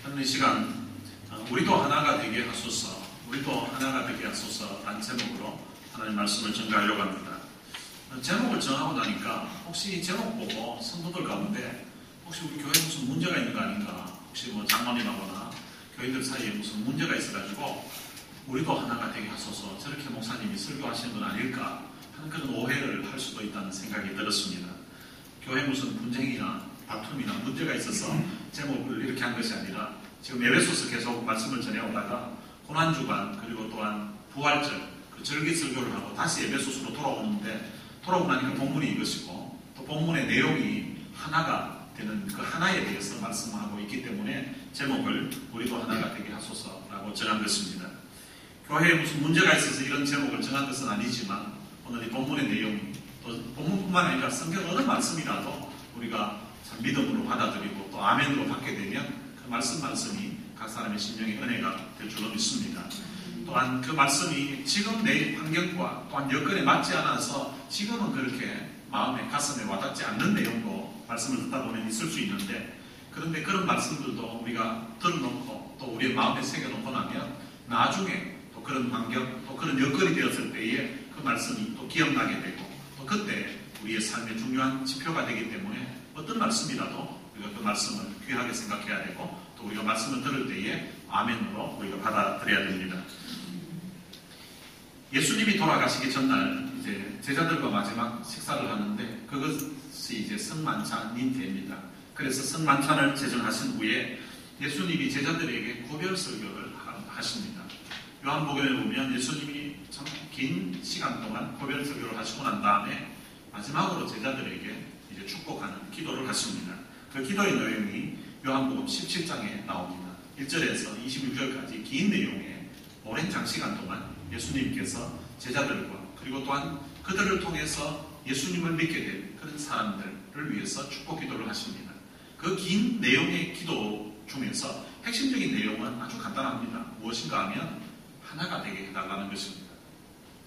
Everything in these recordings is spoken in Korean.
저는 이 시간 우리도 하나가 되게 하소서, 우리도 하나가 되게 하소서 라는 제목으로 하나님 말씀을 전가하려고 합니다. 제목을 정하고 나니까 혹시 이 제목 보고 성도들 가운데 혹시 우리 교회에 무슨 문제가 있는 거 아닌가, 혹시 뭐 장로님하거나 교인들 사이에 무슨 문제가 있어가지고 우리도 하나가 되게 하소서, 저렇게 목사님이 설교하시는 건 아닐까 하는 그런 오해를 할 수도 있다는 생각이 들었습니다. 교회에 무슨 분쟁이나 다툼이나 문제가 있어서 제목을 이렇게 한 것이 아니라 지금 에베소서 계속 말씀을 전해오다가 고난주간 그리고 또한 부활절 그 절기 설교를 하고 다시 에베소서로 돌아오는데, 돌아오고 나니까 본문이 이것이고 또 본문의 내용이 하나가 되는 그 하나에 대해서 말씀하고 있기 때문에 제목을 우리도 하나가 되게 하소서라고 정한 것입니다. 교회에 무슨 문제가 있어서 이런 제목을 정한 것은 아니지만 오늘 이 본문의 내용이 또 본문뿐만 아니라 성경 어느 말씀이라도 우리가 참 믿음으로 받아들이고 또 아멘으로 받게 되면 그 말씀이 각 사람의 심령의 은혜가 될 줄로 믿습니다. 또한 그 말씀이 지금 내 환경과 또한 여건에 맞지 않아서 지금은 그렇게 마음에 가슴에 와닿지 않는 내용도 말씀을 듣다 보면 있을 수 있는데, 그런데 그런 말씀들도 우리가 들어놓고 또 우리의 마음에 새겨놓고 나면 나중에 또 그런 환경 또 그런 여건이 되었을 때에 그 말씀이 또 기억나게 되고 또 그때 우리의 삶의 중요한 지표가 되기 때문에 어떤 말씀이라도 우리가 그 말씀을 귀하게 생각해야 되고 또 우리가 말씀을 들을 때에 아멘으로 우리가 받아들여야 됩니다. 예수님이 돌아가시기 전날 이제 제자들과 마지막 식사를 하는데 그것이 이제 성만찬인데입니다. 그래서 성만찬을 제정하신 후에 예수님이 제자들에게 고별 설교를 하십니다. 요한복음에 보면 예수님이 참 긴 시간 동안 고별 설교를 하시고 난 다음에 마지막으로 제자들에게 이제 축복하는 기도를 하십니다. 그 기도의 내용이 요한복음 17장에 나옵니다. 1절에서 26절까지 긴 내용의 오랜 장시간 동안 예수님께서 제자들과 그리고 또한 그들을 통해서 예수님을 믿게 된 그런 사람들을 위해서 축복 기도를 하십니다. 그 긴 내용의 기도 중에서 핵심적인 내용은 아주 간단합니다. 무엇인가 하면 하나가 되게 해달라는 것입니다.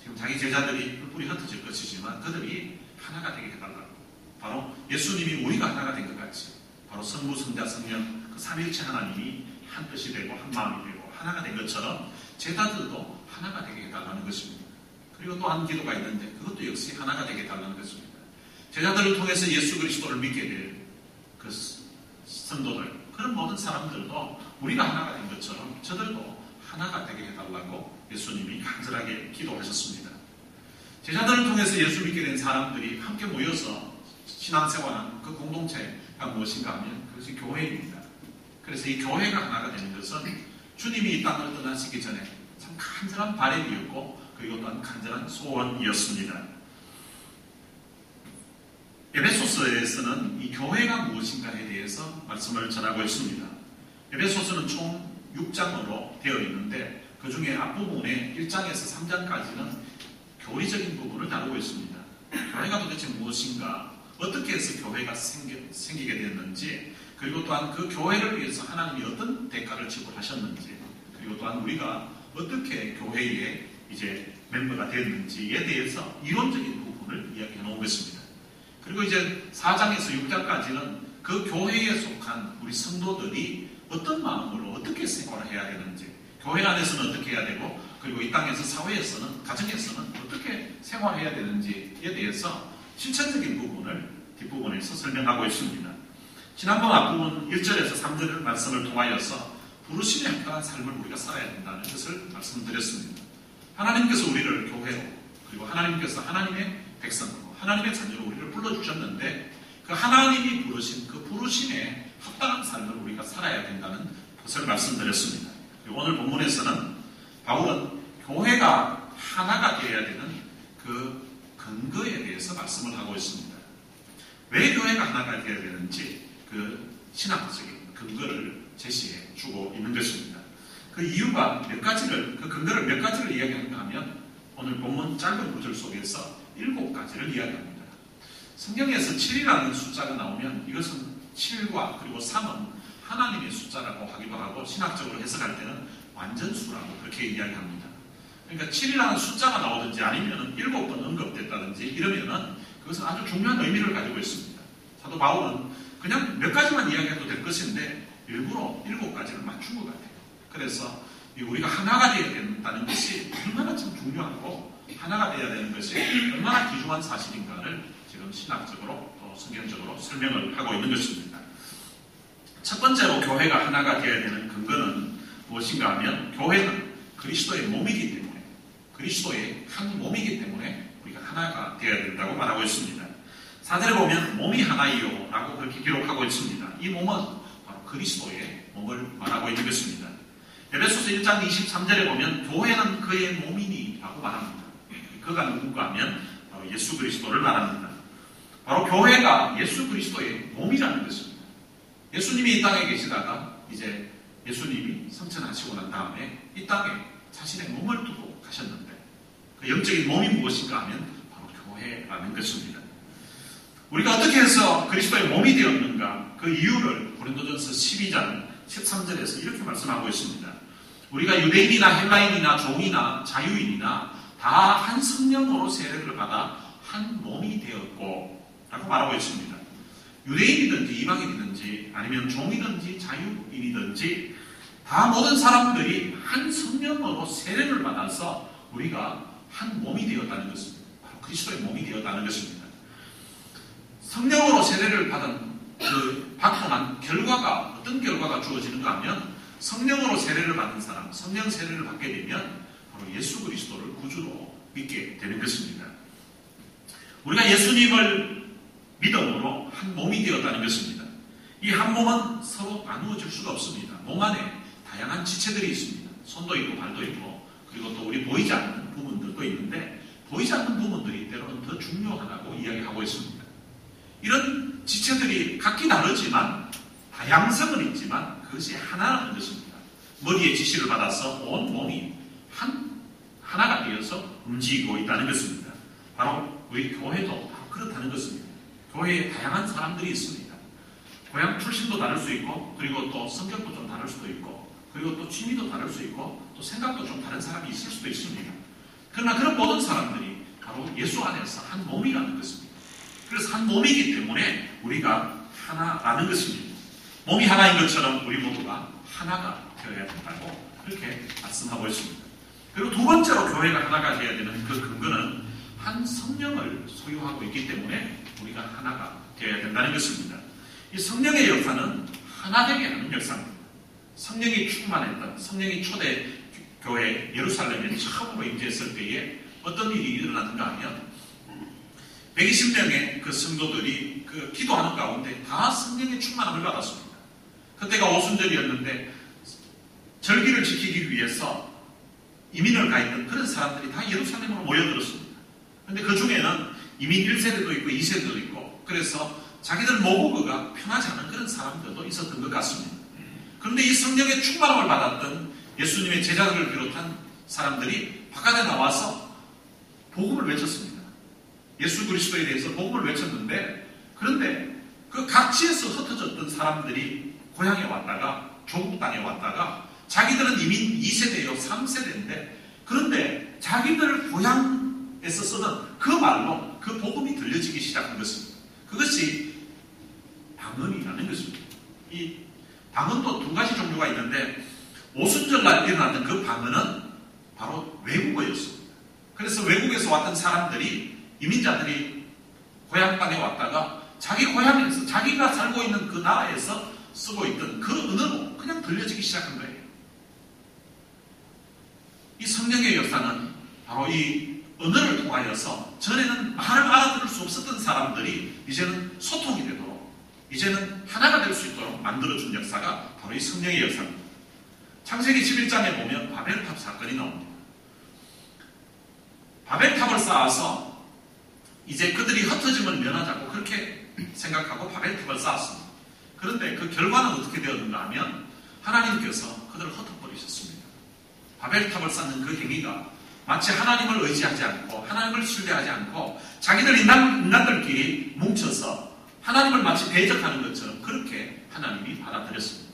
지금 자기 제자들이 뿔뿔이 흩어질 것이지만 그들이 하나가 되게 해달라고, 바로 예수님이 우리가 하나가 된 것 같이 바로 성부, 성자, 성령 그 삼위일체 하나님이 한 뜻이 되고 한 마음이 되고 하나가 된 것처럼 제자들도 하나가 되게 해달라는 것입니다. 그리고 또 한 기도가 있는데 그것도 역시 하나가 되게 해달라는 것입니다. 제자들을 통해서 예수 그리스도를 믿게 될 그 성도들, 그런 모든 사람들도 우리가 하나가 된 것처럼 저들도 하나가 되게 해달라고 예수님이 간절하게 기도하셨습니다. 제자들을 통해서 예수 믿게 된 사람들이 함께 모여서 신앙생활하는 그 공동체가 무엇인가 하면 그것이 교회입니다. 그래서 이 교회가 하나가 되는 것은 주님이 이 땅을 떠나시기 전에 참 간절한 바람이었고 그리고 또한 간절한 소원이었습니다. 에베소서에서는 이 교회가 무엇인가에 대해서 말씀을 전하고 있습니다. 에베소서는 총 6장으로 되어 있는데 그 중에 앞부분에 1장에서 3장까지는 교리적인 부분을 다루고 있습니다. 교회가 도대체 무엇인가, 어떻게 해서 교회가 생기게 됐는지, 그리고 또한 그 교회를 위해서 하나님이 어떤 대가를 지불하셨는지, 그리고 또한 우리가 어떻게 교회에 이제 멤버가 됐는지에 대해서 이론적인 부분을 이야기해 놓은 것입니다. 그리고 이제 4장에서 6장까지는 그 교회에 속한 우리 성도들이 어떤 마음으로 어떻게 생활을 해야 되는지, 교회 안에서는 어떻게 해야 되고 그리고 이 땅에서 사회에서는 가정에서는 어떻게 생활해야 되는지에 대해서 실천적인 부분을 뒷부분에서 설명하고 있습니다. 지난번 앞부분 1절에서 3절 말씀을 통하여서 부르심에 합당한 삶을 우리가 살아야 된다는 것을 말씀드렸습니다. 하나님께서 우리를 교회로 그리고 하나님께서 하나님의 백성으로 하나님의 자녀로 우리를 불러주셨는데 그 하나님이 부르신 그 부르심에 합당한 삶을 우리가 살아야 된다는 것을 말씀드렸습니다. 오늘 본문에서는 바울은 교회가 하나가 되어야 되는 그 근거에 대해서 말씀을 하고 있습니다. 왜 교회가 하나가 되어야 되는지 그 신학적인 근거를 제시해 주고 있는 것입니다. 그 이유가 몇 가지를, 그 근거를 몇 가지를 이야기하는가 하면 오늘 본문 짧은 구절 속에서 7가지를 이야기합니다. 성경에서 7이라는 숫자가 나오면 이것은 7과 그리고 3은 하나님의 숫자라고 하기도 하고 신학적으로 해석할 때는 완전수라고 그렇게 이야기합니다. 그러니까 7이라는 숫자가 나오든지 아니면 7번 언급됐다든지 이러면은 그것은 아주 중요한 의미를 가지고 있습니다. 사도 바울은 그냥 몇 가지만 이야기해도 될 것인데 일부러 7가지를 맞춘 것 같아요. 그래서 우리가 하나가 되어야 된다는 것이 얼마나 참 중요하고 하나가 되어야 되는 것이 얼마나 귀중한 사실인가를 지금 신학적으로 또 성경적으로 설명을 하고 있는 것입니다. 첫 번째로 교회가 하나가 되어야 되는 근거는 무엇인가 하면 교회는 그리스도의 몸이기 때문에 그리스도의 한 몸이기 때문에 우리가 하나가 되어야 된다고 말하고 있습니다. 4절에 보면 몸이 하나이요 라고 그렇게 기록하고 있습니다. 이 몸은 바로 그리스도의 몸을 말하고 있는 것입니다. 에베소서 1장 23절에 보면 교회는 그의 몸이니 라고 말합니다. 그가 누군가 하면 바로 예수 그리스도를 말합니다. 바로 교회가 예수 그리스도의 몸이라는 것입니다. 예수님이 이 땅에 계시다가 이제 예수님이 성천하시고 난 다음에 이 땅에 자신의 몸을 두고 가셨는데 그 영적인 몸이 무엇인가 하면 바로 교회라는 것입니다. 우리가 어떻게 해서 그리스도의 몸이 되었는가 그 이유를 고린도전서 12장 13절에서 이렇게 말씀하고 있습니다. 우리가 유대인이나 헬라인이나 종이나 자유인이나 다 한 성령으로 세례를 받아 한 몸이 되었고 라고 말하고 있습니다. 유대인이든지 이방인이든지 아니면 종이든지 자유인이든지 다 모든 사람들이 한 성령으로 세례를 받아서 우리가 한 몸이 되었다는 것입니다. 바로 그리스도의 몸이 되었다는 것입니다. 성령으로 세례를 받고 난 결과가 어떤 결과가 주어지는가 하면 성령으로 세례를 받는 사람, 성령 세례를 받게 되면 바로 예수 그리스도를 구주로 믿게 되는 것입니다. 우리가 예수님을 믿음으로 한 몸이 되었다는 것입니다. 이 한 몸은 서로 나누어질 수가 없습니다. 몸 안에 다양한 지체들이 있습니다. 손도 있고 발도 있고 그리고 또 우리 보이지 않는 부분들도 있는데 보이지 않는 부분들이 때로는 더 중요하다고 이야기하고 있습니다. 이런 지체들이 각기 다르지만 다양성은 있지만 그것이 하나라는 것입니다. 머리의 지시를 받아서 온 몸이 하나가 되어서 움직이고 있다는 것입니다. 바로 우리 교회도 바로 그렇다는 것입니다. 교회에 다양한 사람들이 있습니다. 고향 출신도 다를 수 있고 그리고 또 성격도 좀 다를 수도 있고 그리고 또 취미도 다를 수 있고 또 생각도 좀 다른 사람이 있을 수도 있습니다. 그러나 그런 모든 사람들이 바로 예수 안에서 한 몸이라는 것입니다. 그래서 한 몸이기 때문에 우리가 하나라는 것입니다. 몸이 하나인 것처럼 우리 모두가 하나가 되어야 된다고 그렇게 말씀하고 있습니다. 그리고 두 번째로 교회가 하나가 되어야 되는 그 근거는 한 성령을 소유하고 있기 때문에 우리가 하나가 되어야 된다는 것입니다. 이 성령의 역사는 하나되게 하는 역사입니다. 성령이 충만했던 성령이 초대 교회 예루살렘에 처음으로 임재했을 때에 어떤 일이 일어났는가 하면 120명의 그 성도들이 그 기도하는 가운데 다 성령의 충만함을 받았습니다. 그때가 오순절이었는데 절기를 지키기 위해서 이민을 가 있는 그런 사람들이 다 예루살렘으로 모여들었습니다. 그런데 그 중에는 이민 1세대도 있고 2세대도 있고 그래서 자기들 모국어가 편하지 않은 그런 사람들도 있었던 것 같습니다. 그런데 이 성령의 충만함을 받았던 예수님의 제자들을 비롯한 사람들이 바깥에 나와서 복음을 외쳤습니다. 예수 그리스도에 대해서 복음을 외쳤는데 그런데 그 각지에서 흩어졌던 사람들이 고향에 왔다가 조국 땅에 왔다가 자기들은 이민 2세대요 3세대인데 그런데 자기들 고향에서 쓰는 그 말로 그 복음이 들려지기 시작한 것입니다. 그것이 방언이라는 것입니다. 이 방언도 두 가지 종류가 있는데 오순절날 일어났던 그 방언은 바로 외국어였습니다. 그래서 외국에서 왔던 사람들이 이민자들이 고향 땅에 왔다가 자기 고향에서 자기가 살고 있는 그 나라에서 쓰고 있던 그 언어로 그냥 들려지기 시작한 거예요. 이 성령의 역사는 바로 이 언어를 통하여서 전에는 말을 알아들을 수 없었던 사람들이 이제는 소통이 되도록 이제는 하나가 될 수 있도록 만들어준 역사가 바로 이 성령의 역사입니다. 창세기 11장에 보면 바벨탑 사건이 나옵니다. 바벨탑을 쌓아서 이제 그들이 흩어짐을 면하자고 그렇게 생각하고 바벨탑을 쌓았습니다. 그런데 그 결과는 어떻게 되었는가 하면 하나님께서 그들을 흩어버리셨습니다. 바벨탑을 쌓는 그 행위가 마치 하나님을 의지하지 않고 하나님을 신뢰하지 않고 자기들 인간들끼리 뭉쳐서 하나님을 마치 대적하는 것처럼 그렇게 하나님이 받아들였습니다.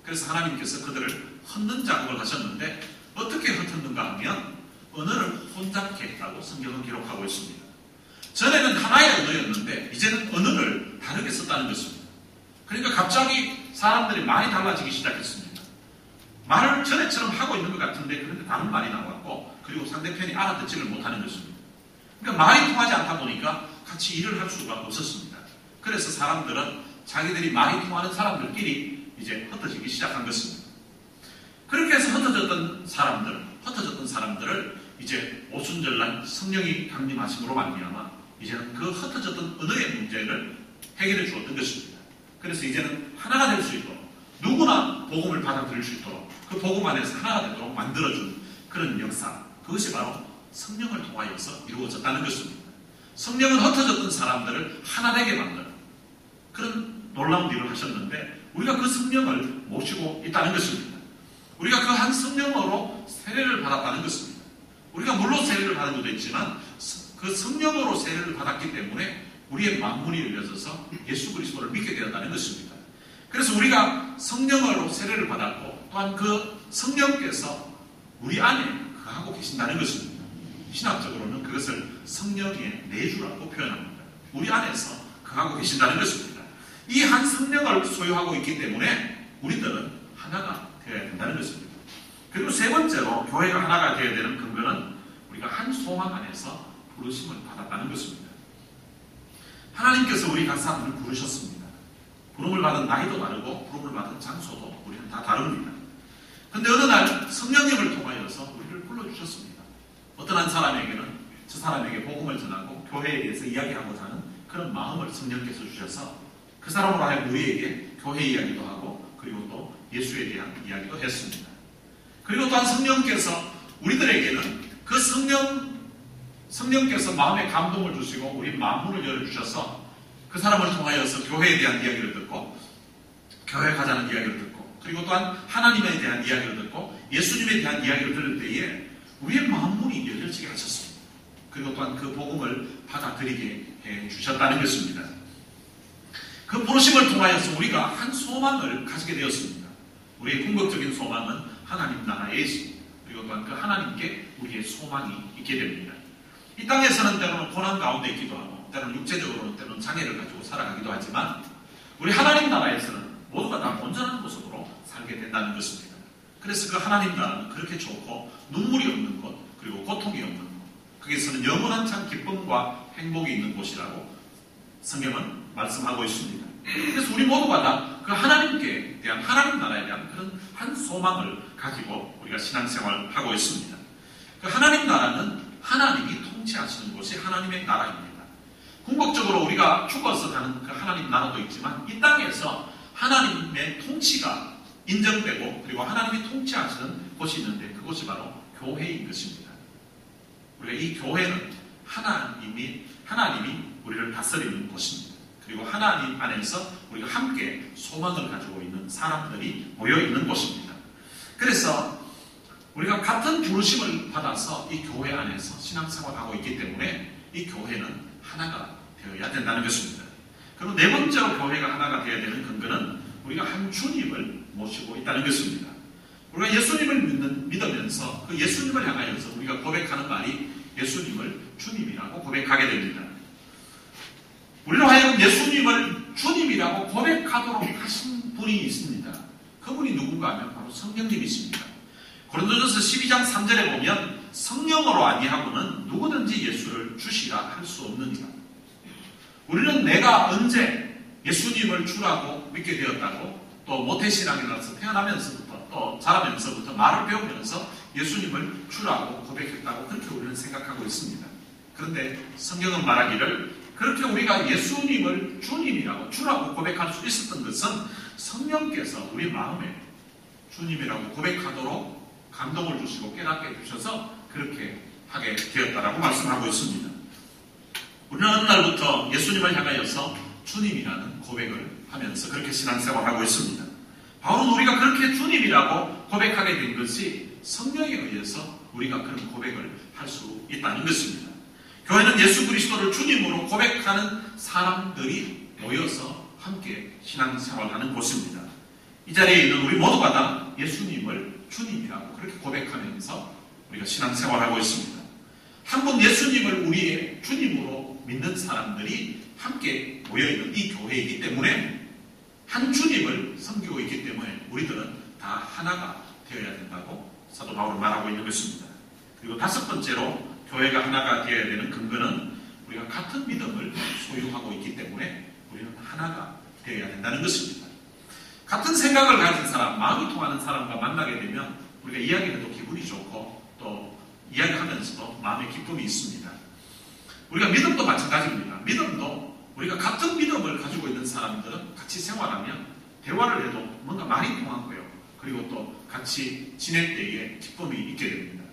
그래서 하나님께서 그들을 흩는 작업을 하셨는데 어떻게 흩었는가 하면 언어를 혼잡케 했다고 성경은 기록하고 있습니다. 전에는 하나의 언어였는데 이제는 언어를 다르게 썼다는 것입니다. 그러니까 갑자기 사람들이 많이 달라지기 시작했습니다. 말을 전에처럼 하고 있는 것 같은데 그런데 다른 말이 나왔고, 그리고 상대편이 알아듣지를 못하는 것입니다. 그러니까 말이 통하지 않다 보니까 같이 일을 할 수가 없었습니다. 그래서 사람들은 자기들이 말이 통하는 사람들끼리 이제 흩어지기 시작한 것입니다. 그렇게 해서 흩어졌던 사람들을 이제 오순절날 성령이 강림하심으로 말미암아 이제는 그 흩어졌던 언어의 문제를 해결해 주었던 것입니다. 그래서 이제는 하나가 될 수 있도록, 누구나 복음을 받아들일 수 있도록, 그 복음 안에서 하나가 되도록 만들어준 그런 역사, 그것이 바로 성령을 통하여서 이루어졌다는 것입니다. 성령은 흩어졌던 사람들을 하나 되게 만드는 그런 놀라운 일을 하셨는데, 우리가 그 성령을 모시고 있다는 것입니다. 우리가 그 한 성령으로 세례를 받았다는 것입니다. 우리가 물로 세례를 받은 것도 있지만 그 성령으로 세례를 받았기 때문에 우리의 만문이 열려져서 예수 그리스도를 믿게 되었다는 것입니다. 그래서 우리가 성령으로 세례를 받았고, 또한 그 성령께서 우리 안에 거하고 계신다는 것입니다. 신학적으로는 그것을 성령의 내주라고 표현합니다. 우리 안에서 거하고 계신다는 것입니다. 이 한 성령을 소유하고 있기 때문에 우리들은 하나가 되어야 된다는 것입니다. 그리고 세 번째로 교회가 하나가 되어야 되는 근거는 우리가 한 소망 안에서 부르심을 받았다는 것입니다. 하나님께서 우리 각 사람을 부르셨습니다. 부름을 받은 나이도 다르고 부름을 받은 장소도 우리는 다 다릅니다. 그런데 어느 날 성령님을 통하여서 우리를 불러주셨습니다. 어떤 한 사람에게는 저 사람에게 복음을 전하고 교회에 대해서 이야기하고자 하는 그런 마음을 성령께서 주셔서 그 사람으로 하여금 우리에게 교회 이야기도 하고, 그리고 또 예수에 대한 이야기도 했습니다. 그리고 또한 성령께서 우리들에게는 그 성령께서 마음에 감동을 주시고 우리 마음문을 열어주셔서 그 사람을 통하여서 교회에 대한 이야기를 듣고, 교회 가자는 이야기를 듣고, 그리고 또한 하나님에 대한 이야기를 듣고 예수님에 대한 이야기를 들을 때에 우리의 마음문이 열려지게 하셨습니다. 그리고 또한 그 복음을 받아들이게 해주셨다는 것입니다. 그 부르심을 통하여서 우리가 한 소망을 가지게 되었습니다. 우리의 궁극적인 소망은 하나님 나라에 있습니다. 그리고 또한 그 하나님께 우리의 소망이 있게 됩니다. 이 땅에서는 때로는 고난 가운데 있기도 하고, 때로는 육체적으로는 때로는 장애를 가지고 살아가기도 하지만, 우리 하나님 나라에서는 모두가 다 온전한 모습으로 살게 된다는 것입니다. 그래서 그 하나님 나라는 그렇게 좋고 눈물이 없는 곳, 그리고 고통이 없는 곳, 거기서는 영원한 참 기쁨과 행복이 있는 곳이라고 성경은 말씀하고 있습니다. 그래서 우리 모두가 다 그 하나님께 대한, 하나님 나라에 대한 그런 한 소망을 가지고 우리가 신앙생활을 하고 있습니다. 그 하나님 나라는 하나님이 통치하시는 곳이 하나님의 나라입니다. 궁극적으로 우리가 죽어서 가는 그 하나님 나라도 있지만, 이 땅에서 하나님의 통치가 인정되고 그리고 하나님이 통치하시는 곳이 있는데, 그곳이 바로 교회인 것입니다. 우리가 이 교회는 하나님이 우리를 다스리는 곳입니다. 그리고 하나님 안에서 우리가 함께 소망을 가지고 있는 사람들이 모여있는 곳입니다. 그래서 우리가 같은 부르심을 받아서 이 교회 안에서 신앙생활하고 있기 때문에 이 교회는 하나가 되어야 된다는 것입니다. 그리고 네 번째로 교회가 하나가 되어야 되는 근거는 우리가 한 주님을 모시고 있다는 것입니다. 우리가 예수님을 믿으면서 그 예수님을 향하여서 우리가 고백하는 말이 예수님을 주님이라고 고백하게 됩니다. 우리로 하여금 예수님을 주님이라고 고백하도록 하신 분이 있습니다. 그분이 누군가 하면 바로 성령님이십니다. 고린도전서 12장 3절에 보면 성령으로 아니하고는 누구든지 예수를 주시라 할 수 없느니라. 우리는 내가 언제 예수님을 주라고 믿게 되었다고, 또 모태신앙이라서 태어나면서부터 또 자라면서부터 말을 배우면서 예수님을 주라고 고백했다고 그렇게 우리는 생각하고 있습니다. 그런데 성경은 말하기를 그렇게 우리가 예수님을 주님이라고 주라고 고백할 수 있었던 것은 성령께서 우리 마음에 주님이라고 고백하도록 감동을 주시고 깨닫게 해주셔서 그렇게 하게 되었다라고 말씀하고 있습니다. 우리는 어느 날부터 예수님을 향하여서 주님이라는 고백을 하면서 그렇게 신앙생활하고 있습니다. 바울은 우리가 그렇게 주님이라고 고백하게 된 것이 성령에 의해서 우리가 그런 고백을 할 수 있다는 것입니다. 교회는 예수 그리스도를 주님으로 고백하는 사람들이 모여서 함께 신앙생활하는 곳입니다. 이 자리에 있는 우리 모두가 다 예수님을 주님이라고 그렇게 고백하면서 우리가 신앙생활하고 있습니다. 한 분 예수님을 우리의 주님으로 믿는 사람들이 함께 모여있는 이 교회이기 때문에 한 주님을 섬기고 있기 때문에 우리들은 다 하나가 되어야 된다고 사도 바울은 말하고 있는 것입니다. 그리고 다섯 번째로 교회가 하나가 되어야 되는 근거는 우리가 같은 믿음을 소유하고 있기 때문에 우리는 하나가 되어야 된다는 것입니다. 같은 생각을 가진 사람, 마음이 통하는 사람과 만나게 되면 우리가 이야기해도 기분이 좋고 또 이야기하면서도 마음의 기쁨이 있습니다. 우리가 믿음도 마찬가지입니다. 믿음도 우리가 같은 믿음을 가지고 있는 사람들은 같이 생활하면 대화를 해도 뭔가 말이 통하고요. 그리고 또 같이 지낼 때에 기쁨이 있게 됩니다.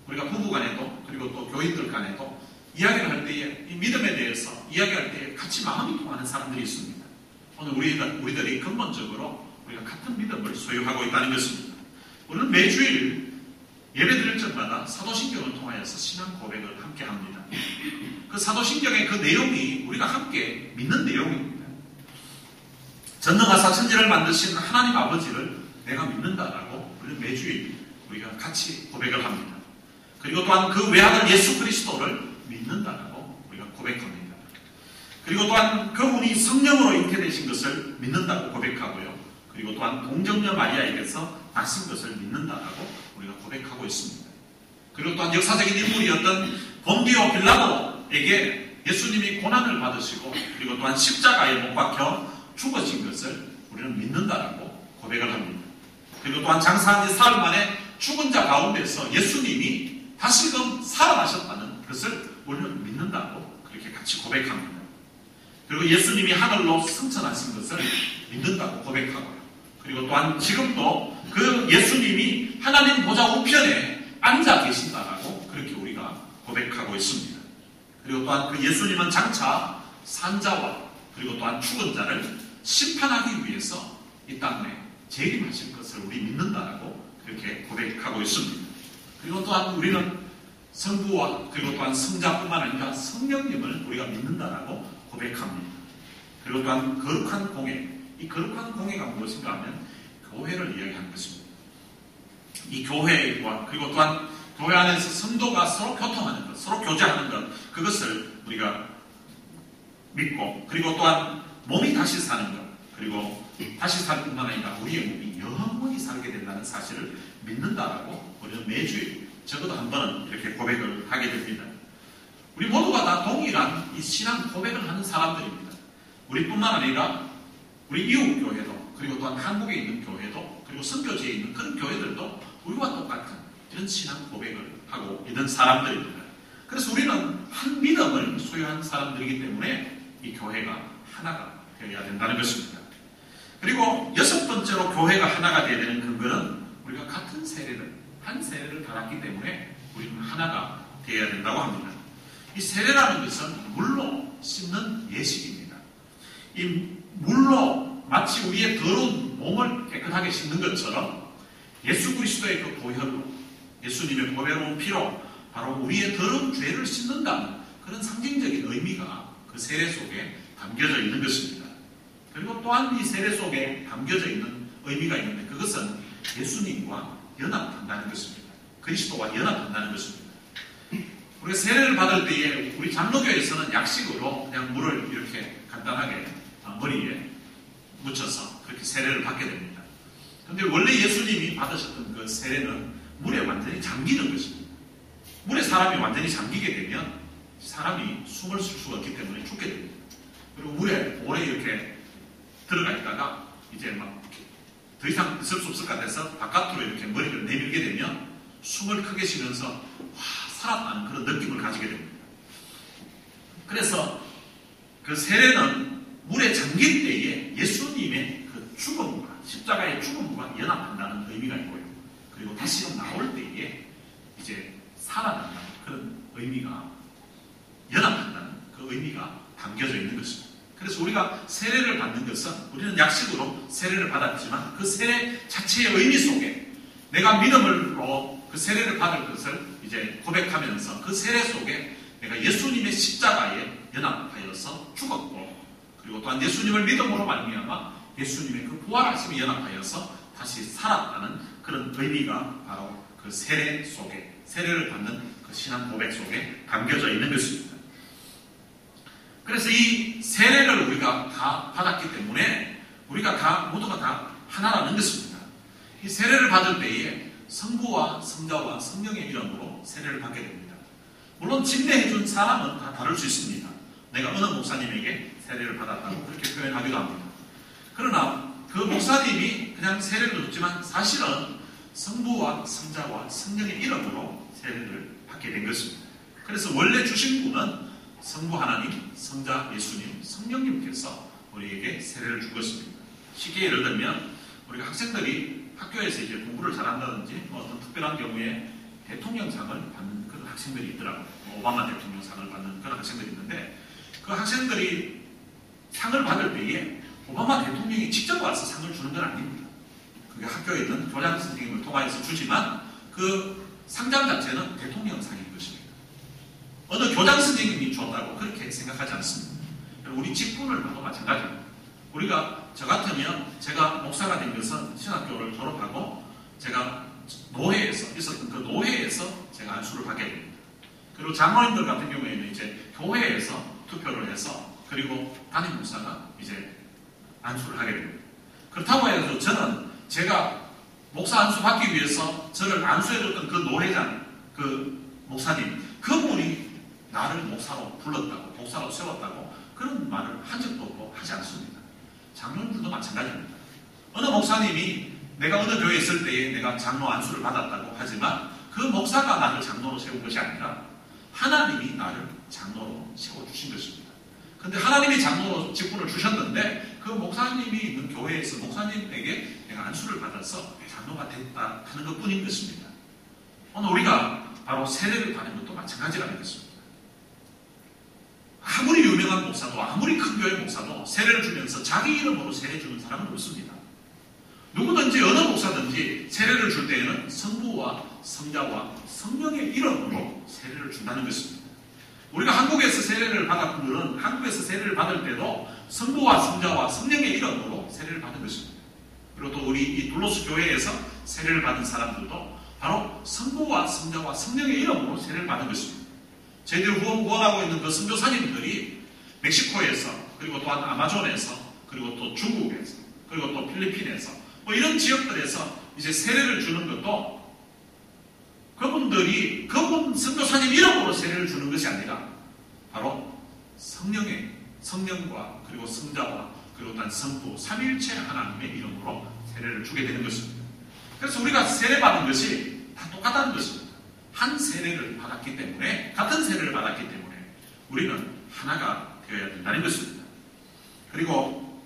우리가 부부 간에도 그리고 또 교인들 간에도 이야기를 할 때에 이 믿음에 대해서 이야기할 때에 같이 마음이 통하는 사람들이 있습니다. 오늘 우리들이 근본적으로 우리가 같은 믿음을 소유하고 있다는 것입니다. 우리는 매주일 예배 드릴 적마다 사도신경을 통하여서 신앙 고백을 함께 합니다. 그 사도신경의 그 내용이 우리가 함께 믿는 내용입니다. 전능하사 천지를 만드신 하나님 아버지를 내가 믿는다라고 우리는 매주일 우리가 같이 고백을 합니다. 그리고 또한 그 외아들 예수 그리스도를 믿는다라고 우리가 고백합니다. 그리고 또한 그분이 성령으로 잉태되신 것을 믿는다고 고백하고요. 그리고 또한 동정녀 마리아에게서 나신 것을 믿는다라고 우리가 고백하고 있습니다. 그리고 또한 역사적인 인물이었던 본디오 빌라도에게 예수님이 고난을 받으시고 그리고 또한 십자가에 못 박혀 죽어진 것을 우리는 믿는다라고 고백을 합니다. 그리고 또한 장사한 지 사흘 만에 죽은 자 가운데서 예수님이 다시금 살아나셨다는 것을 우리는 믿는다고 그렇게 같이 고백합니다. 그리고 예수님이 하늘로 승천하신 것을 믿는다고 고백하고요. 그리고 또한 지금도 그 예수님이 하나님 보좌 우편에 앉아 계신다라고 그렇게 우리가 고백하고 있습니다. 그리고 또한 그 예수님은 장차 산자와 그리고 또한 죽은 자를 심판하기 위해서 이 땅에 재림하실 것을 우리 믿는다라고 그렇게 고백하고 있습니다. 그리고 또한 우리는 성부와 그리고 또한 성자뿐만 아니라 성령님을 우리가 믿는다라고 고백합니다. 그리고 또한 거룩한 공예, 이 거룩한 공예가 무엇인가 하면 교회를 이야기하는 것입니다. 이 교회와 그리고 또한 교회 안에서 성도가 서로 교통하는 것, 서로 교제하는 것, 그것을 우리가 믿고 그리고 또한 몸이 다시 사는 것, 그리고 다시 살 뿐만 아니라 우리의 몸이 영원히 살게 된다는 사실을 믿는다라고 우리는 매주일 적어도 한 번은 이렇게 고백을 하게 됩니다. 우리 모두가 다 동일한 이 신앙 고백을 하는 사람들입니다. 우리뿐만 아니라 우리 이웃 교회도 그리고 또한 한국에 있는 교회도 그리고 선교지에 있는 그런 교회들도 우리와 똑같은 이런 신앙 고백을 하고 있는 사람들입니다. 그래서 우리는 한 믿음을 소유한 사람들이기 때문에 이 교회가 하나가 되어야 된다는 것입니다. 그리고 여섯 번째로 교회가 하나가 되어야 되는 근거는 우리가 같은 세례를 한 세례를 받았기 때문에 우리는 하나가 되어야 된다고 합니다. 이 세례라는 것은 물로 씻는 예식입니다. 이 물로 마치 우리의 더러운 몸을 깨끗하게 씻는 것처럼 예수 그리스도의 그 보혈로 예수님의 보배로운 피로 바로 우리의 더러운 죄를 씻는다는 그런 상징적인 의미가 그 세례 속에 담겨져 있는 것입니다. 그리고 또한 이 세례 속에 담겨져 있는 의미가 있는데 그것은 예수님과 연합한다는 것입니다. 그리스도와 연합한다는 것입니다. 우리가 세례를 받을 때에 우리 장로교에서는 약식으로 그냥 물을 이렇게 간단하게 머리에 묻혀서 그렇게 세례를 받게 됩니다. 그런데 원래 예수님이 받으셨던 그 세례는 물에 완전히 잠기는 것입니다. 물에 사람이 완전히 잠기게 되면 사람이 숨을 쉴 수가 없기 때문에 죽게 됩니다. 그리고 물에 오래 이렇게 들어가 있다가 이제 막 더 이상 있을 수 없을 것 같아서 바깥으로 이렇게 머리를 내밀게 되면 숨을 크게 쉬면서 와 살았다는 그런 느낌을 가지게 됩니다. 그래서 그 세례는 물에 잠길 때에 예수님의 그 죽음과 십자가의 죽음과 연합한다는 의미가 있고요. 그리고 다시금 나올 때에 이제 살아난다는 그런 의미가 연합한다는 그 의미가 담겨져 있는 것입니다. 그래서 우리가 세례를 받는 것은 우리는 약식으로 세례를 받았지만 그 세례 자체의 의미 속에 내가 믿음으로 그 세례를 받을 것을 이제 고백하면서 그 세례 속에 내가 예수님의 십자가에 연합하여서 죽었고 그리고 또한 예수님을 믿음으로 말미암아 예수님의 그 부활하심에 연합하여서 다시 살았다는 그런 의미가 바로 그 세례 속에 세례를 받는 그 신앙 고백 속에 담겨져 있는 것입니다. 그래서 이 세례를 우리가 다 받았기 때문에 우리가 모두가 다 하나라는 것입니다. 이 세례를 받을 때에 성부와 성자와 성령의 이름으로 세례를 받게 됩니다. 물론 집례해준 사람은 다 다를 수 있습니다. 내가 어느 목사님에게 세례를 받았다고 그렇게 표현하기도 합니다. 그러나 그 목사님이 그냥 세례를 줬지만 사실은 성부와 성자와 성령의 이름으로 세례를 받게 된 것입니다. 그래서 원래 주신 분은 성부 하나님, 성자 예수님, 성령님께서 우리에게 세례를 준 것입니다. 쉽게 예를 들면 우리가 학생들이 학교에서 이제 공부를 잘한다든지 어떤 특별한 경우에 대통령상을 받는 그런 학생들이 있더라고요. 오바마 대통령상을 받는 그런 학생들이 있는데 그 학생들이 상을 받을 때에 오바마 대통령이 직접 와서 상을 주는 건 아닙니다. 그게 학교에 있는 교장 선생님을 통해서 주지만 그 상장 자체는 대통령상인 것입니다. 어느 교장 선생님이 줬다고 그렇게 생각하지 않습니다. 우리 직분을 봐도 마찬가지입니다. 우리가 저 같으면 제가 목사가 된 것은 신학교를 졸업하고 제가 노회에서 있었던 그 노회에서 제가 안수를 받게 됩니다. 그리고 장로님들 같은 경우에는 이제 교회에서 투표를 해서 그리고 담임 목사가 이제 안수를 하게 됩니다. 그렇다고 해서 저는 제가 목사 안수 받기 위해서 저를 안수해줬던 그 노회장, 그 목사님, 그분이 나를 목사로 불렀다고, 목사로 세웠다고 그런 말을 한 적도 없고 하지 않습니다. 장로님들도 마찬가지입니다. 어느 목사님이 내가 어느 교회에 있을 때에 내가 장로 안수를 받았다고 하지만 그 목사가 나를 장로로 세운 것이 아니라 하나님이 나를 장로로 세워주신 것입니다. 근데 하나님이 장로로 직분을 주셨는데 그 목사님이 있는 교회에서 목사님에게 내가 안수를 받아서 장로가 됐다 하는 것 뿐인 것입니다. 오늘 우리가 바로 세례를 받는 것도 마찬가지라는 것입니다. 아무리 유명한 목사도 아무리 큰 교회 목사도 세례를 주면서 자기 이름으로 세례 주는 사람은 없습니다. 누구든지 어느 목사든지 세례를 줄 때에는 성부와 성자와 성령의 이름으로 세례를 준다는 것입니다. 우리가 한국에서 세례를 받은 분들은 한국에서 세례를 받을 때도 성부와 성자와 성령의 이름으로 세례를 받은 것입니다. 그리고 또 우리 이 둘로스 교회에서 세례를 받은 사람들도 바로 성부와 성자와 성령의 이름으로 세례를 받은 것입니다. 저희들이 후원하고 있는 그 선교사님들이 멕시코에서 그리고 또한 아마존에서 그리고 또 중국에서 그리고 또 필리핀에서 뭐 이런 지역들에서 이제 세례를 주는 것도 그분들이 그분 선교사님 이름으로 세례를 주는 것이 아니라 바로 성령과 그리고 성자와 그리고 또한 성부 삼위일체 하나님의 이름으로 세례를 주게 되는 것입니다. 그래서 우리가 세례받은 것이 다 똑같다는 것입니다. 한 세례를 받았기 때문에 같은 세례를 받았기 때문에 우리는 하나가 되어야 된다는 것입니다. 그리고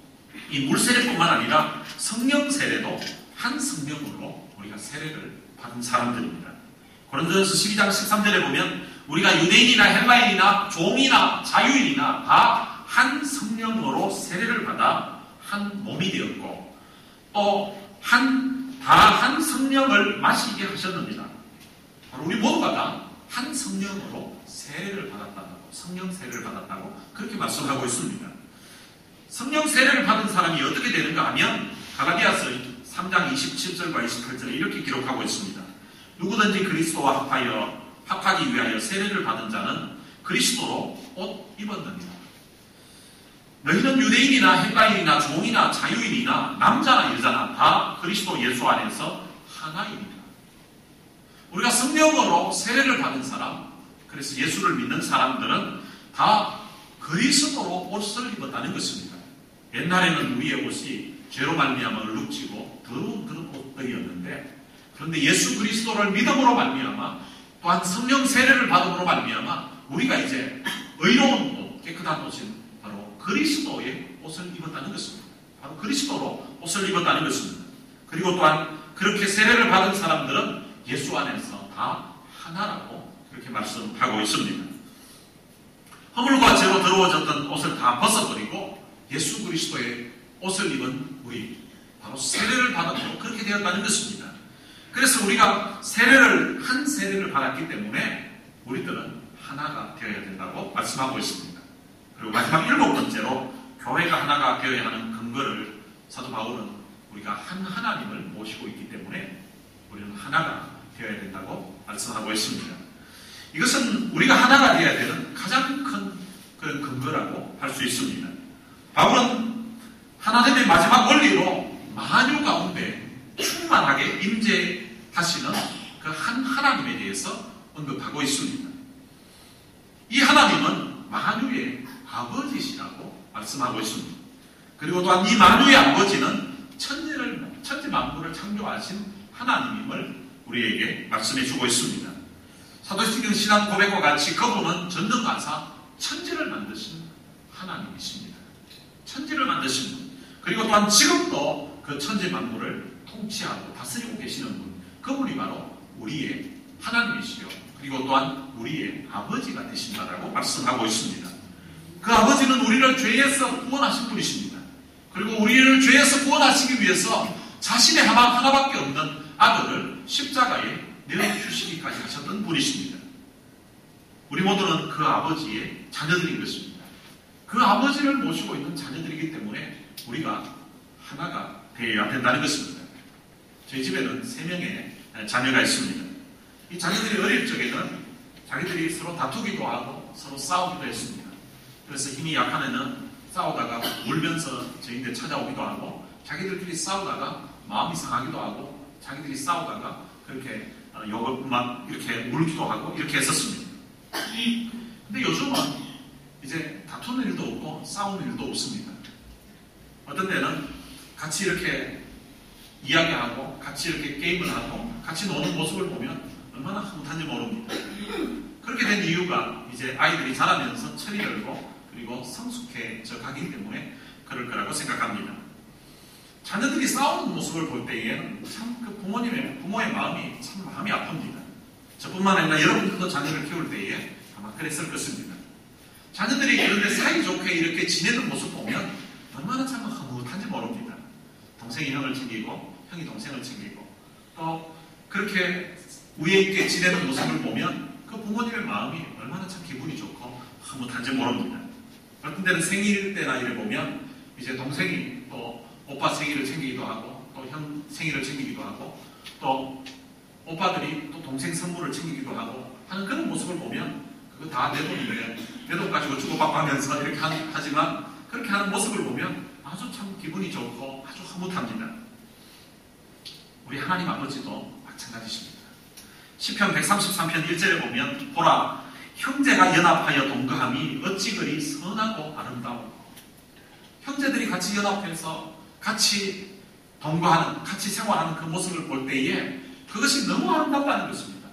이 물세례뿐만 아니라 성령 세례도 한 성령으로 우리가 세례를 받은 사람들입니다. 고린도전서 12장 13절에 보면 우리가 유대인이나 헬라인이나 종이나 자유인이나 다 한 성령으로 세례를 받아 한 몸이 되었고 또 한 성령을 마시게 하셨느니라. 바로 우리 모두가 다 한 성령으로 세례를 받았다고, 성령 세례를 받았다고 그렇게 말씀하고 있습니다. 성령 세례를 받은 사람이 어떻게 되는가 하면 갈라디아서 3장 27절과 28절에 이렇게 기록하고 있습니다. 누구든지 그리스도와 합하기 위하여 세례를 받은 자는 그리스도로 옷 입었느니라. 너희는 유대인이나 헬라인이나 종이나 자유인이나 남자나 여자나 다 그리스도 예수 안에서 하나입니다. 우리가 성령으로 세례를 받은 사람, 그래서 예수를 믿는 사람들은 다 그리스도로 옷을 입었다는 것입니다. 옛날에는 우리의 옷이 죄로 말미암아 얼룩지고 더러운 그런 옷들이었는데 그런데 예수 그리스도를 믿음으로 말미암아 또한 성령 세례를 받음으로 말미암아 우리가 이제 의로운 옷, 깨끗한 옷인 바로 그리스도의 옷을 입었다는 것입니다. 바로 그리스도로 옷을 입었다는 것입니다. 그리고 또한 그렇게 세례를 받은 사람들은 예수 안에서 다 하나라고 그렇게 말씀하고 있습니다. 허물과 죄로 더러워졌던 옷을 다 벗어버리고 예수 그리스도의 옷을 입은 우리, 바로 세례를 받음으로 그렇게 되었다는 것입니다. 그래서 우리가 한 세례를 받았기 때문에 우리들은 하나가 되어야 된다고 말씀하고 있습니다. 그리고 마지막 7번째로 교회가 하나가 되어야 하는 근거를 사도 바울은 우리가 한 하나님을 모시고 있기 때문에 우리는 하나가 되어야 된다고 말씀하고 있습니다. 이것은 우리가 하나가 되어야 되는 가장 큰 그런 근거라고 할 수 있습니다. 바울은 하나님의 마지막 원리로 만유 가운데 충만하게 임재하시는 그 한 하나님에 대해서 언급하고 있습니다. 이 하나님은 만유의 아버지시라고 말씀하고 있습니다. 그리고 또한 이 만유의 아버지는 천지 만물을 창조하신 하나님임을 우리에게 말씀해 주고 있습니다. 사도신경 신앙 고백과 같이 그분은 전능하사 천지를 만드신 하나님이십니다. 천지를 만드신 분, 그리고 또한 지금도 그 천지 만물을 통치하고 다스리고 계시는 분, 그분이 바로 우리의 하나님이시요, 그리고 또한 우리의 아버지가 되신다라고 말씀하고 있습니다. 그 아버지는 우리를 죄에서 구원하신 분이십니다. 그리고 우리를 죄에서 구원하시기 위해서 자신의 하나밖에 없는 아들을 십자가에 내어주시기까지 하셨던 분이십니다. 우리 모두는 그 아버지의 자녀들인 것입니다. 그 아버지를 모시고 있는 자녀들이기 때문에 우리가 하나가 되어야 된다는 것입니다. 저희 집에는 3명의 자녀가 있습니다. 이 자녀들이 어릴 적에는 자기들이 서로 다투기도 하고 서로 싸우기도 했습니다. 그래서 힘이 약한 애는 싸우다가 울면서 저희한테 찾아오기도 하고, 자기들끼리 싸우다가 마음이 상하기도 하고, 자기들이 싸우다가 그렇게 욕을 막 이렇게 울기도 하고 이렇게 했었습니다. 근데 요즘은 이제 다투는 일도 없고 싸우는 일도 없습니다. 어떤 때는 같이 이렇게 이야기하고 같이 이렇게 게임을 하고 같이 노는 모습을 보면 얼마나 흐뭇한지 모릅니다. 그렇게 된 이유가 이제 아이들이 자라면서 철이 들고 그리고 성숙해져 가기 때문에 그럴 거라고 생각합니다. 자녀들이 싸우는 모습을 볼 때에는 참 그 부모의 마음이 참 마음이 아픕니다. 저뿐만 아니라 여러분들도 자녀를 키울 때에 아마 그랬을 것입니다. 자녀들이 그런데 사이좋게 이렇게 지내는 모습 보면 얼마나 참 흐뭇한지 모릅니다. 동생이 형을 챙기고 형이 동생을 챙기고 또 그렇게 우애 있게 지내는 모습을 보면 그 부모님의 마음이 얼마나 참 기분이 좋고 흐뭇한지 모릅니다. 어떤 때는 생일 때나 이래 보면 이제 동생이 또 오빠 생일을 챙기기도 하고 또 형 생일을 챙기기도 하고 또 오빠들이 또 동생 선물을 챙기기도 하고 하는 그런 모습을 보면 그거 다 내 돈인데 내 돈 가지고 주고받고 하면서 이렇게 하지만 그렇게 하는 모습을 보면 아주 참 기분이 좋고 아주 흐뭇합니다. 우리 하나님 아버지도 마찬가지십니다. 시편 133편 1절에 보면 보라 형제가 연합하여 동거함이 어찌 그리 선하고 아름다워. 형제들이 같이 연합해서 같이 동거하는, 같이 생활하는 그 모습을 볼 때에 그것이 너무 아름답다는 것입니다.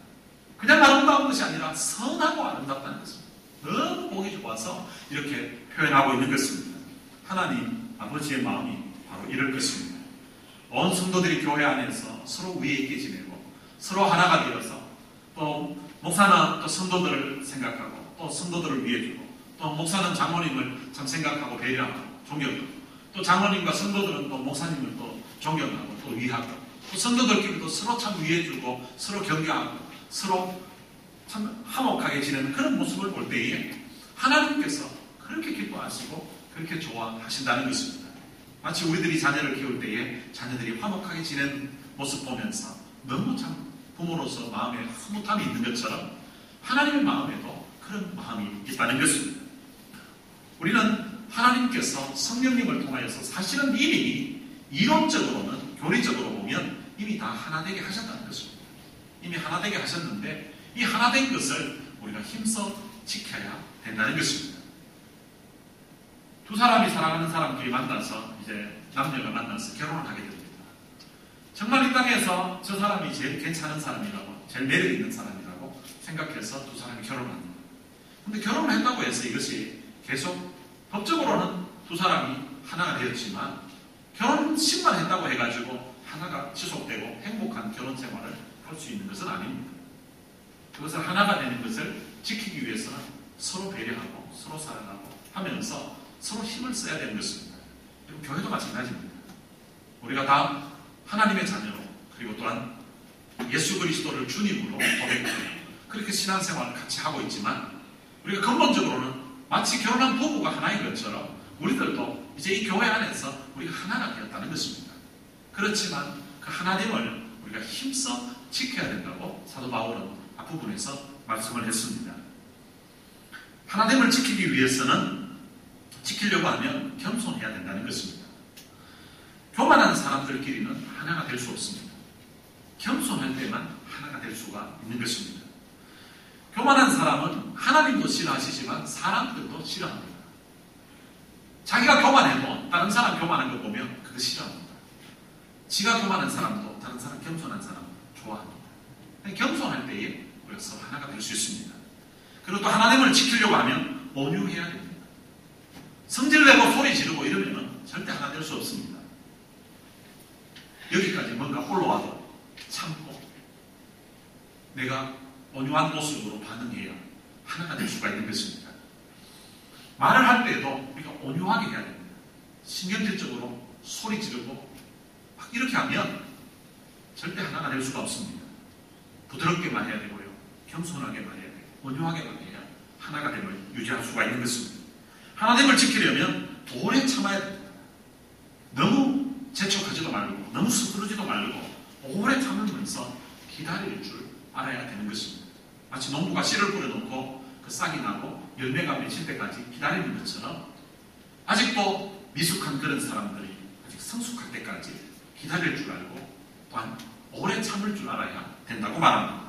그냥 아름다운 것이 아니라 선하고 아름답다는 것입니다. 너무 보기 좋아서 이렇게 표현하고 있는 것입니다. 하나님 아버지의 마음이 바로 이럴 것입니다. 온 성도들이 교회 안에서 서로 위에 있게 지내고 서로 하나가 되어서 또 목사는 또 성도들을 생각하고 또 성도들을 위해주고 또 목사는 장로님을 참 생각하고 배려하고 존경하고 또 장로님과 성도들은 또 목사님을 또 존경하고 또 위하고 또 성도들끼리도 서로 참 위해주고 서로 격려하고 서로 참 화목하게 지내는 그런 모습을 볼 때에 하나님께서 그렇게 기뻐하시고 그렇게 좋아하신다는 것입니다. 마치 우리들이 자녀를 키울 때에 자녀들이 화목하게 지내는 모습 보면서 너무 참 부모로서 마음에 흐뭇함이 있는 것처럼 하나님의 마음에도 그런 마음이 있다는 것입니다. 우리는 하나님께서 성령님을 통하여서 사실은 이미 이론적으로는 교리적으로 보면 이미 다 하나되게 하셨다는 것입니다. 이미 하나되게 하셨는데 이 하나된 것을 우리가 힘써 지켜야 된다는 것입니다. 두 사람이 사랑하는 사람끼리 만나서 이제 남녀가 만나서 결혼을 하게 됩니다. 정말 이 땅에서 저 사람이 제일 괜찮은 사람이라고 제일 매력 있는 사람이라고 생각해서 두 사람이 결혼합니다. 그런데 결혼을 했다고 해서 이것이 계속 법적으로는 두 사람이 하나가 되었지만 결혼식만 했다고 해가지고 하나가 지속되고 행복한 결혼 생활을 할 수 있는 것은 아닙니다. 그것을 하나가 되는 것을 지키기 위해서는 서로 배려하고 서로 사랑하고 하면서 서로 힘을 써야 되는 것입니다. 그리고 교회도 마찬가지입니다. 우리가 다 하나님의 자녀로 그리고 또한 예수 그리스도를 주님으로 고백하고 그렇게 신앙생활을 같이 하고 있지만 우리가 근본적으로는 마치 결혼한 부부가 하나인 것처럼 우리들도 이제 이 교회 안에서 우리가 하나가 되었다는 것입니다. 그렇지만 그 하나됨을 우리가 힘써 지켜야 된다고 사도 바울은 앞부분에서 말씀을 했습니다. 하나됨을 지키기 위해서는 지키려고 하면 겸손해야 된다는 것입니다. 교만한 사람들끼리는 하나가 될 수 없습니다. 겸손할 때만 하나가 될 수가 있는 것입니다. 교만한 사람은 하나님도 싫어하시지만 사람들도 싫어합니다. 자기가 교만해도 다른 사람 교만한 거 보면 그거 싫어합니다. 지가 교만한 사람도 다른 사람 겸손한 사람 좋아합니다. 겸손할 때에 우리가 서로 하나가 될 수 있습니다. 그리고 또 하나님을 지키려고 하면 온유해야 됩니다. 성질내고 소리 지르고 이러면 절대 하나 될 수 없습니다. 여기까지 뭔가 올라와도 참고 내가 온유한 모습으로 반응해야 하나가 될 수가 있는 것입니다. 말을 할 때도 우리가 온유하게 해야 됩니다. 신경질적으로 소리 지르고 막 이렇게 하면 절대 하나가 될 수가 없습니다. 부드럽게 말해야 되고요. 겸손하게 말해야 되고 온유하게 말해야 하나가 됨을 유지할 수가 있는 것입니다. 하나님을 지키려면 오래 참아야 됩니다. 너무 재촉하지도 말고 너무 서두르지도 말고 오래 참으면서 기다릴 줄 알아야 되는 것입니다. 마치 농부가 씨를 뿌려놓고 그 싹이 나고 열매가 맺힐 때까지 기다리는 것처럼 아직도 미숙한 그런 사람들이 아직 성숙할 때까지 기다릴 줄 알고 또한 오래 참을 줄 알아야 된다고 말합니다.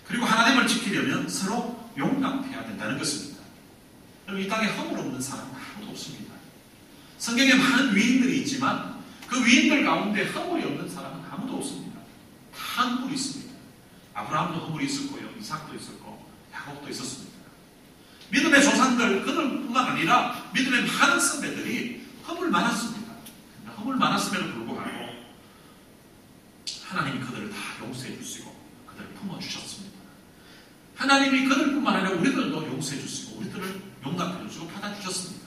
그리고 하나님을 지키려면 서로 용납해야 된다는 것입니다. 여러분, 이 땅에 허물 없는 사람은 아무도 없습니다. 성경에 많은 위인들이 있지만 그 위인들 가운데 허물이 없는 사람은 아무도 없습니다. 다 허물이 있습니다. 아브라함도 허물이 있었고요. 이삭도 있었고 야곱도 있었습니다. 믿음의 조상들 그들뿐만 아니라 믿음의 많은 선배들이 허물 많았습니다. 허물 많았음에도 불구하고 하나님이 그들을 다 용서해 주시고 그들을 품어주셨습니다. 하나님이 그들뿐만 아니라 우리들도 용서해 주시고 우리들을 용납해 주시고 받아주셨습니다.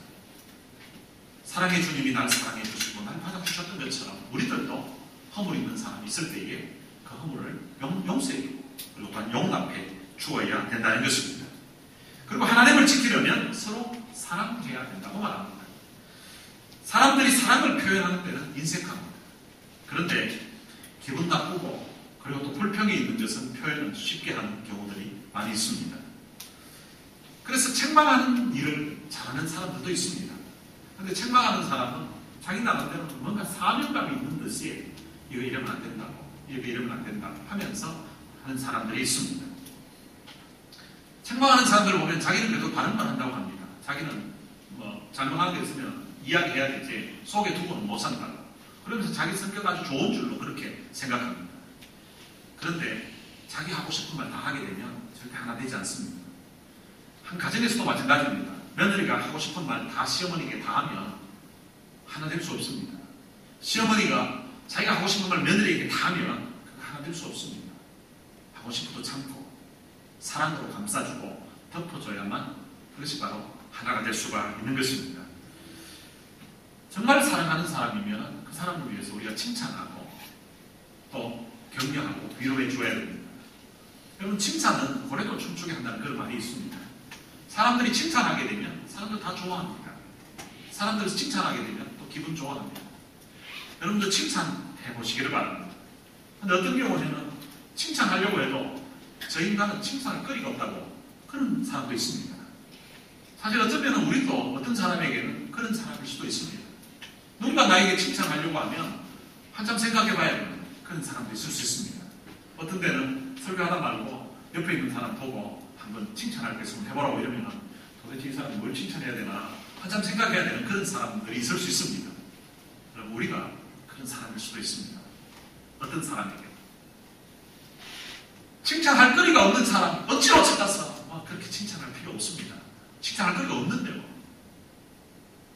사랑의 주님이 날 사랑해 주시고 날 받아주셨던 것처럼 우리들도 허물 있는 사람이 있을 때에 그 허물을 용서해 주고 그리고 또한 용납해 주어야 된다는 것입니다. 그리고 하나님을 지키려면 서로 사랑해야 된다고 말합니다. 사람들이 사랑을 표현하는 데는 인색합니다. 그런데 기분 나쁘고 그리고 또 불평이 있는 것은 표현을 쉽게 하는 경우들이 많이 있습니다. 그래서 책망하는 일을 잘하는 사람들도 있습니다. 그런데 책망하는 사람은 자기 나름대로 뭔가 사명감이 있는 듯이 이거 이러면 안 된다고 이거 이러면 안 된다고 하면서 하는 사람들이 있습니다. 책망하는 사람들을 보면 자기는 그래도 바른 말 한다고 합니다. 자기는 뭐 잘못한 게 있으면 이야기해야 되지 속에 두고는 못 산다고. 그러면서 자기 성격 아주 좋은 줄로 그렇게 생각합니다. 그런데 자기 하고 싶은 말 다 하게 되면 절대 하나 되지 않습니다. 한 가정에서도 마찬가지입니다. 며느리가 하고 싶은 말 다 시어머니에게 다 하면 하나 될 수 없습니다. 시어머니가 자기가 하고 싶은 말 며느리에게 다 하면 하나 될 수 없습니다. 하고 싶은 것도 참고 사랑으로 감싸주고 덮어줘야만 그것이 바로 하나가 될 수가 있는 것입니다. 정말 사랑하는 사람이면 그 사람을 위해서 우리가 칭찬하고 또 격려하고 위로해 줘야 됩니다. 여러분, 칭찬은 고래도 춤추게 한다는 그런 말이 있습니다. 사람들이 칭찬하게 되면 사람들 다 좋아합니다. 사람들 칭찬하게 되면 또 기분 좋아합니다. 여러분도 칭찬해 보시기를 바랍니다. 그런데 어떤 경우에는 칭찬하려고 해도 저 인간은 칭찬할 거리가 없다고 그런 사람도 있습니다. 사실 어쩌면 우리도 어떤 사람에게는 그런 사람일 수도 있습니다. 누군가 나에게 칭찬하려고 하면 한참 생각해봐야 되는 그런 사람도 있을 수 있습니다. 어떤 때는 설교하다 말고 옆에 있는 사람 보고 한번 칭찬할 거 있으면 해보라고 이러면 도대체 이 사람이 뭘 칭찬해야 되나 한참 생각해야 되는 그런 사람들이 있을 수 있습니다. 그럼 우리가 그런 사람일 수도 있습니다. 어떤 사람에게 칭찬할 거리가 없는 사람 억지로 찾아서 그렇게 칭찬할 필요 없습니다. 칭찬할 거리가 없는데요.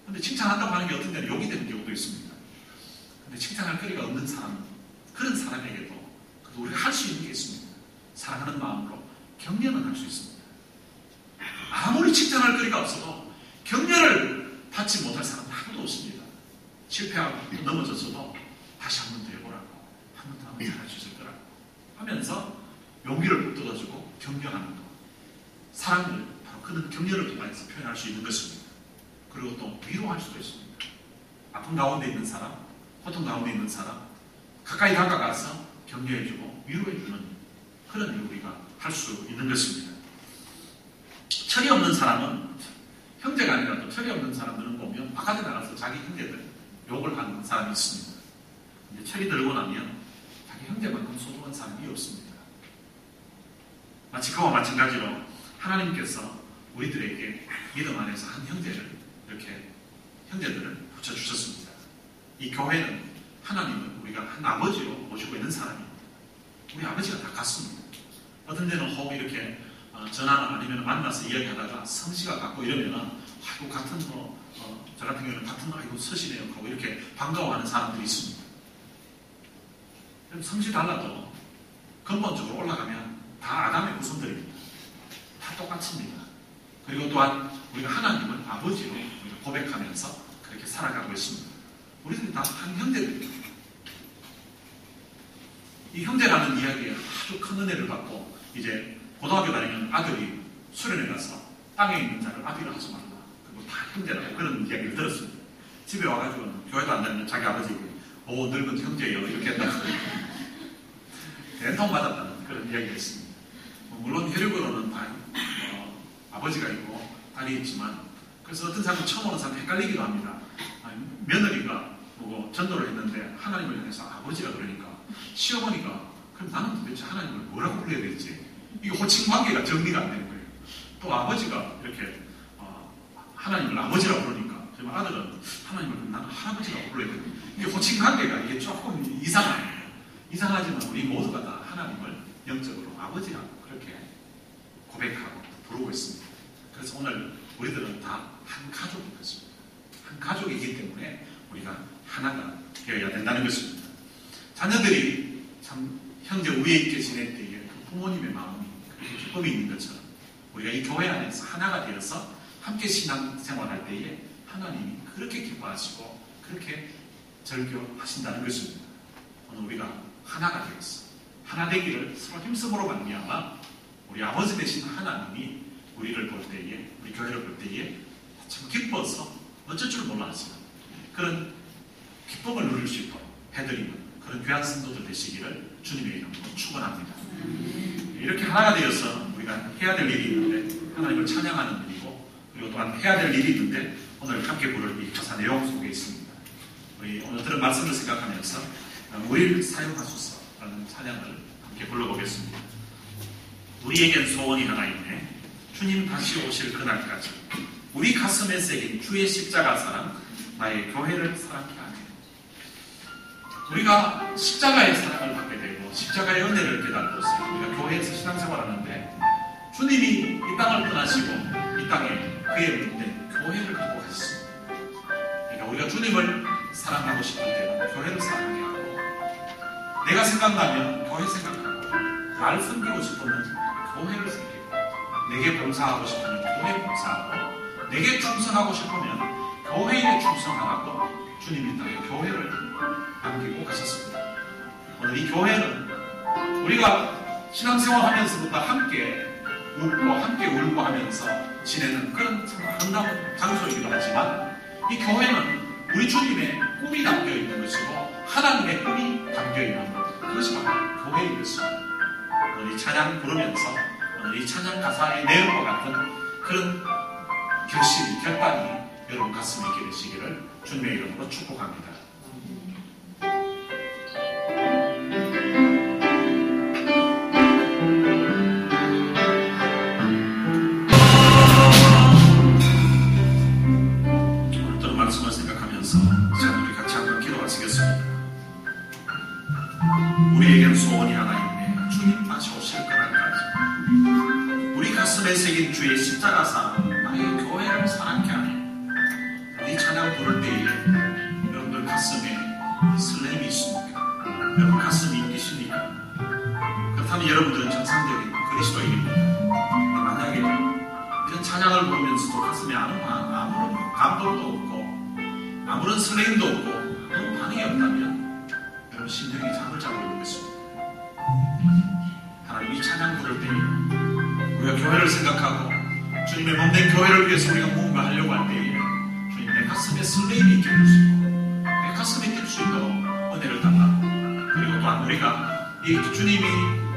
근데 칭찬한다고 하는 게 어떤 때는 욕이 되는 경우도 있습니다. 근데 칭찬할 거리가 없는 사람, 그런 사람에게도 우리가 할 수 있는 게 있습니다. 사랑하는 마음으로 격려는 할 수 있습니다. 아무리 칭찬할 거리가 없어도 격려를 받지 못할 사람은 아무도 없습니다. 실패하고 넘어졌어도 다시 한 번 더 해보라고, 한 번 더 하면 잘할 수 있을 거라고 하면서 용기를 북돋아주고 격려하는 것. 사랑을 바로 그런 격려를 통해서 표현할 수 있는 것입니다. 그리고 또 위로할 수도 있습니다. 아픔 가운데 있는 사람, 고통 가운데 있는 사람, 가까이 다가가서 격려해주고 위로해주는 그런 일을 우리가 할 수 있는 것입니다. 철이 없는 사람은, 형제가 아니라도 철이 없는 사람들은 보면 바깥에 나가서 자기 형제들 욕을 하는 사람이 있습니다. 이제 철이 들고 나면 자기 형제만큼 소중한 사람이 없습니다. 마치 그와 마찬가지로 하나님께서 우리들에게 믿음 안에서 한 형제를 이렇게 형제들을 붙여주셨습니다. 이 교회는 하나님은 우리가 한 아버지로 모시고 있는 사람입니다. 우리 아버지가 다 같습니다. 어떤 데는 혹 이렇게 전화나 아니면 만나서 이야기하다가 성씨가 같고 이러면은 아이고 같은 저 같은 경우는 같은 아이고 서시네요 하고 이렇게 반가워하는 사람들이 있습니다. 성씨 달라도 근본적으로 올라가면 다 아담의 후손들입니다. 다 똑같습니다. 그리고 또한 우리가 하나님을 아버지로 우리가 고백하면서 그렇게 살아가고 있습니다. 우리들이 다 한 형제들입니다. 이 형제라는 이야기에 아주 큰 은혜를 받고 이제 고등학교 다니는 아들이 수련회 가서 땅에 있는 자를 아비라 하지 말라. 그리고 다 형제라고 그런 이야기를 들었습니다. 집에 와가지고는 교회도 안 다니는 자기 아버지에게 오 늙은 형제예요 이렇게 했다고 대통 받았다는 그런 이야기가 있습니다. 물론 혈육으로는 다 아버지가 있고 딸이 있지만 그래서 어떤 사람은 처음 오는 사람 헷갈리기도 합니다. 며느리가 보고 전도를 했는데 하나님을 향해서 아버지라 그러니까 시어머니가 그럼 나는 도대체 하나님을 뭐라고 불러야 될지 이게 호칭 관계가 정리가 안 되는 거예요. 또 아버지가 이렇게 하나님을 아버지라고 부르니까 정말 아들은 하나님을 나는 할아버지라고 불러야 되는 이게 호칭 관계가 이게 조금 이상해요. 이상하지만 우리 모두가 다 하나님을 영적으로 아버지라고 그렇게 고백하고 부르고 있습니다. 그래서 오늘 우리들은 다 한 가족인 것입니다. 한 가족이기 때문에 우리가 하나가 되어야 된다는 것입니다. 자녀들이 참 형제 위에 있게 지낼 때에 그 부모님의 마음이 그렇게 기쁨이 있는 것처럼 우리가 이 교회 안에서 하나가 되어서 함께 신앙생활할 때에 하나님이 그렇게 기뻐하시고 그렇게 절교하신다는 것입니다. 오늘 우리가 하나가 되었어. 하나 되기를 서로 힘쓰므로 말미암아 우리 아버지 되신 하나님이 우리를 볼 때에 우리 교회를 볼 때에 참 기뻐서 어쩔 줄 몰라하지만 그런 기쁨을 누릴 수 있도록 해드리는 그런 귀한 성도들 되시기를 주님의 이름으로 축원합니다. 이렇게 하나가 되어서 우리가 해야 될 일이 있는데 하나님을 찬양하는 일이고 그리고 또한 해야 될 일이 있는데 오늘 함께 부를 이 가사 내용 속에 있습니다. 우리 오늘 들은 말씀을 생각하면서 우리를 사용하소서라는 찬양을 함께 불러보겠습니다. 우리에겐 소원이 하나 있네. 주님 다시 오실 그날까지 우리 가슴에 새긴 주의 십자가 사랑 나의 교회를 사랑케 하네. 우리가 십자가의 사랑을 받게 되고 십자가의 은혜를 깨닫고서 우리가 교회에서 신앙생활하는데 주님이 이 땅을 떠나시고 이 땅에 그의 몸된 교회를 갖고 가셨습니다. 그러니까 우리가 주님을 사랑하고 싶을 때는 교회를 사랑하게 하고 내가 생각나면 교회 생각하고 날 섬기고 싶으면 교회를 섬기고 내게 봉사하고 싶으면 교회 봉사하고 내게 충성하고 싶으면 교회에 충성하라고 주님이 땅에 교회를 남기고 가셨습니다. 오늘 이 교회는 우리가 신앙생활 하면서부터 함께 웃고 함께 울고 하면서 지내는 그런 참 아름다운 장소이기도 하지만 이 교회는 우리 주님의 꿈이 담겨있는 것이고 하나님의 꿈이 담겨있는 그것이 바로 교회인 것입니다. 오늘 이 찬양 부르면서 오늘 이 찬양 가사의 내용과 같은 그런 결심이 결단이 여러분 가슴에 있게 되시기를 주님의 이름으로 축복합니다. 오늘도 말씀을 생각하면서 시간 우리 같이 한번 기도하시겠습니다. 우리에겐 소원이 하나 있네. 주님 다시 오실 그날까지 우리 가슴에 새긴 주의 십자가 사랑 나의 교회를 사랑케 하네. 이 찬양 부를 때에 여러분들 가슴에 설렘이 있습니까? 여러분 가슴이 인기십니까? 그렇다면 여러분들은 정상적인 그리스도인입니다. 만약에 이런 찬양을 부르면서도 가슴에 아무런 감동도 없고 아무런 설렘도 없고 아무런 반응이 없다면 여러분 심령이 잠을 자고 있는 것입니다. 하나님 이 찬양 부를 때에 우리가 교회를 생각하고 주님의 몸된 교회를 위해서 우리가 무언가 하려고 할 때에 주님 내 가슴에 설렘이 있게 해주시고 내 가슴에 뛸 수 있도록 은혜를 달라고 그리고 또한 우리가 이 주님이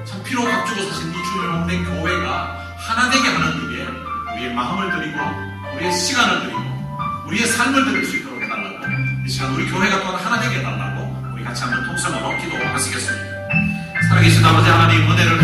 참 피로 값주고 사신 이 주님의 몸된 교회가 하나 되게 하는 일에 우리의 마음을 드리고 우리의 시간을 드리고 우리의 삶을 드릴 수 있도록 해달라고 이 시간 우리 교회가 또한 하나 되게 해달라고 우리 같이 같이 한번 통성으로 기도하시겠습니다. 살아계신 아버지 하나님, 은혜를